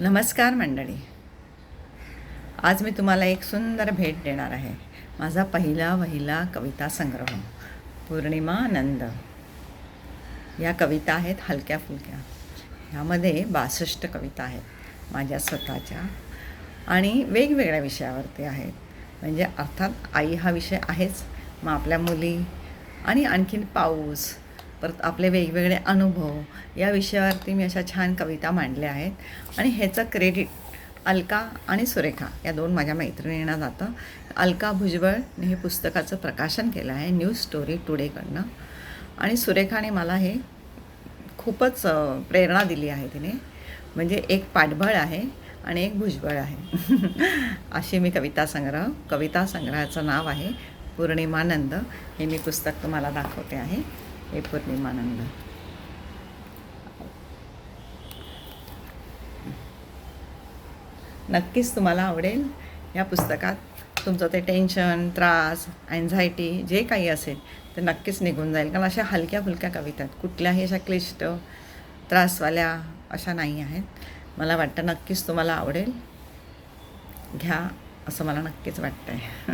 नमस्कार मंडळी. आज मी तुम्हाला एक सुंदर भेट देणार आहे. माझा पहिला कविता संग्रह पूर्णिमानंद. या कविता आहेत हलक्या फुलक्या. ह्यामध्ये 62 कविता आहेत माझ्या स्वतःच्या आणि वेगवेगळ्या विषयावरती आहेत. म्हणजे अर्थात आई हा विषय आहेच, मग आपल्या मुली आणि आणखीन पाऊस, परत आपले वेगवेगळे अनुभव, या विषयावरती मी अशा छान कविता मांडल्या आहेत. आणि ह्याचं क्रेडिट अलका आणि सुरेखा या दोन माझ्या मैत्रिणींना जातं. अलका भुजबळने हे पुस्तकाचं प्रकाशन केलं आहे न्यूज स्टोरी टुडेकडनं, आणि सुरेखाने मला हे खूपच प्रेरणा दिली आहे तिने. म्हणजे एक पाठबळ आहे आणि एक भुजबळ आहे. अशी मी कविता संग्रहाचं नाव आहे पूर्णिमानंद. हे मी पुस्तक तुम्हाला दाखवते आहे. हे पूर्णिमानंद. नक्कीच तुम्हाला आवडेल. या पुस्तकात तुमचं ते टेन्शन, त्रास, अँझायटी जे काही असेल ते नक्कीच निघून जाईल. कारण अशा हलक्या फुलक्या कविता आहेत, कुठल्याही अशा क्लिष्ट त्रासवाल्या अशा नाही आहेत. मला वाटतं नक्कीच तुम्हाला आवडेल. घ्या असं मला नक्कीच वाटतं आहे.